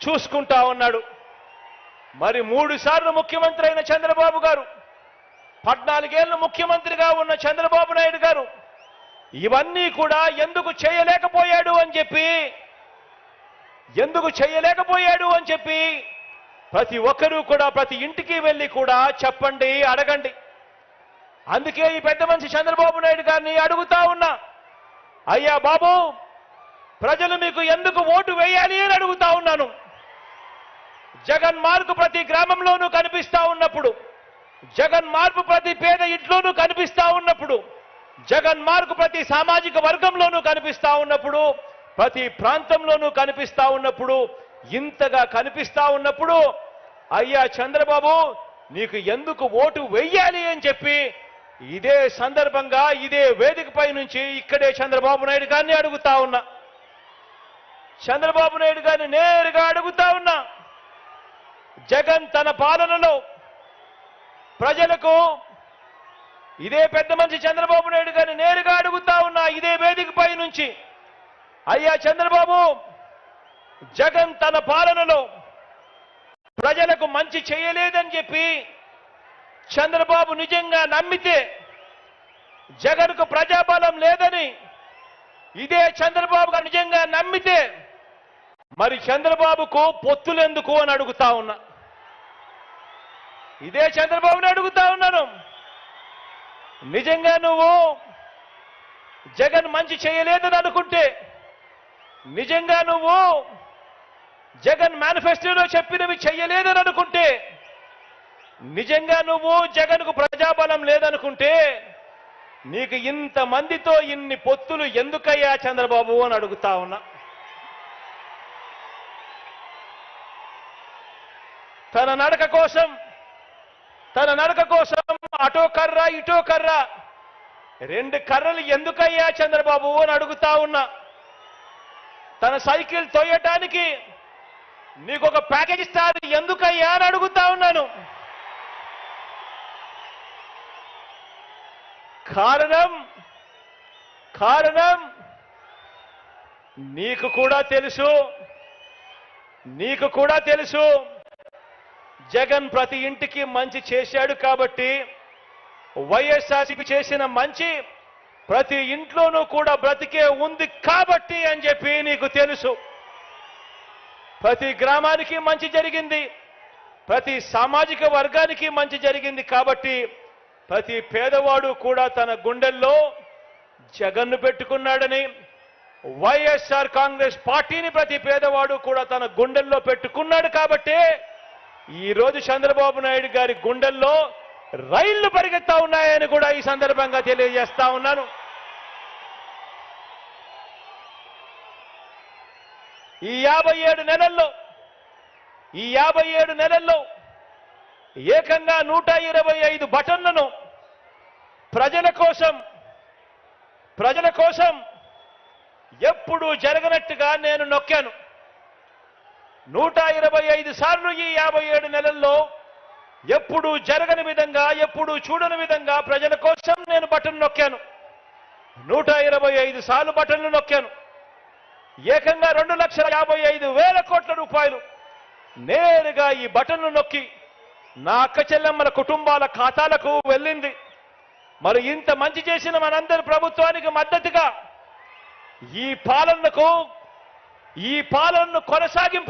చూసుకుంటా ఉన్నాడు. మరి 3 సార్లు ముఖ్యమంత్రి అయిన చంద్రబాబు గారు, 14 ఏళ్లు ముఖ్యమంత్రిగా ఉన్న చంద్రబాబు నాయుడు గారు ఇవన్నీ కూడా ఎందుకు చేయలేకపోయాడు అని చెప్పి ప్రతి ఒక్కరూ కూడా ప్రతి ఇంటికి వెళ్ళి కూడా చెప్పండి, అడగండి. అందుకే ఈ పెద్ద మనిషి చంద్రబాబు నాయుడు గారిని అడుగుతా ఉన్నా, అయ్యా బాబు, ప్రజలు మీకు ఎందుకు ఓటు వేయాలి అని అడుగుతా ఉన్నాను. జగన్ మార్పు ప్రతి గ్రామంలోనూ కనిపిస్తా ఉన్నప్పుడు, జగన్ మార్పు ప్రతి పేద ఇంట్లోనూ కనిపిస్తా ఉన్నప్పుడు, జగన్ మార్పు ప్రతి సామాజిక వర్గంలోనూ కనిపిస్తా ఉన్నప్పుడు, ప్రతి ప్రాంతంలోనూ కనిపిస్తా ఉన్నప్పుడు, ఇంతగా కనిపిస్తా ఉన్నప్పుడు, అయ్యా చంద్రబాబు నీకు ఎందుకు ఓటు వెయ్యాలి అని చెప్పి ఇదే సందర్భంగా ఇదే వేదికపై నుంచి ఇక్కడే చంద్రబాబు నాయుడు గారిని అడుగుతా ఉన్నా. చంద్రబాబు నాయుడు గారిని నేరుగా అడుగుతా ఉన్నా, జగన్ తన పాలనలో ప్రజలకు, ఇదే పెద్ద మనిషి చంద్రబాబు నాయుడు గారిని నేరుగా అడుగుతా ఉన్నా ఇదే వేదికపై నుంచి, అయ్యా చంద్రబాబు, జగన్ తన పాలనలో ప్రజలకు మంచి చేయలేదని చెప్పి చంద్రబాబు నిజంగా నమ్మితే, జగన్కు ప్రజాబలం లేదని ఇదే చంద్రబాబు గారు నిజంగా నమ్మితే, మరి చంద్రబాబుకు పొత్తులెందుకు అని అడుగుతా ఉన్నా. ఇదే చంద్రబాబుని అడుగుతా ఉన్నాను, నిజంగా నువ్వు జగన్ మంచి చేయలేదని అనుకుంటే, నిజంగా నువ్వు జగన్ మేనిఫెస్టోలో చెప్పినవి చెయ్యలేదని అనుకుంటే, నిజంగా నువ్వు జగన్కు ప్రజాబలం లేదనుకుంటే, నీకు ఇంతమందితో ఇన్ని పొత్తులు ఎందుకయ్యా చంద్రబాబు అని అడుగుతా ఉన్నా. తన నడక కోసం అటో కర్ర ఇటో కర్ర, 2 కర్రలు ఎందుకయ్యా చంద్రబాబు అని అడుగుతా ఉన్నా. తన సైకిల్ తోయటానికి నీకు ఒక ప్యాకేజ్ ఇస్తారు ఎందుకయ్యా అని అడుగుతా ఉన్నాను. కారణం నీకు కూడా తెలుసు జగన్ ప్రతి ఇంటికి మంచి చేశాడు కాబట్టి, వైఎస్ఆర్సీపీ చేసిన మంచి ప్రతి ఇంట్లోనూ కూడా బ్రతికే ఉంది కాబట్టి అని చెప్పి నీకు తెలుసు. ప్రతి గ్రామానికి మంచి జరిగింది, ప్రతి సామాజిక వర్గానికి మంచి జరిగింది కాబట్టి ప్రతి పేదవాడు కూడా తన గుండెల్లో జగన్ను పెట్టుకున్నాడని, వైఎస్ఆర్ కాంగ్రెస్ పార్టీని ప్రతి పేదవాడు కూడా తన గుండెల్లో పెట్టుకున్నాడు కాబట్టి ఈ రోజు చంద్రబాబు నాయుడు గారి గుండెల్లో రైళ్లు పరిగెత్తా ఉన్నాయని కూడా ఈ సందర్భంగా తెలియజేస్తా ఉన్నాను. ఈ 57 నెలల్లో ఏకంగా 125 బటన్లను ప్రజల కోసం ఎప్పుడు జరగనట్టుగా నేను నొక్కాను. 125 సార్లు ఈ 57 నెలల్లో ఎప్పుడు జరగని విధంగా, ఎప్పుడు చూడని విధంగా ప్రజల కోసం నేను బటన్ నొక్కాను. 125 సార్లు బటన్లు నొక్కాను. ఏకంగా 2,55,000 కోట్ల రూపాయలు నేరుగా ఈ బటన్లు నొక్కి నా అక్క చెల్లెమ్మల కుటుంబాల ఖాతాలకు వెళ్ళింది. మరి ఇంత మంచి చేసిన మనందరి ప్రభుత్వానికి మద్దతుగా ఈ పాలనను కొనసాగింపు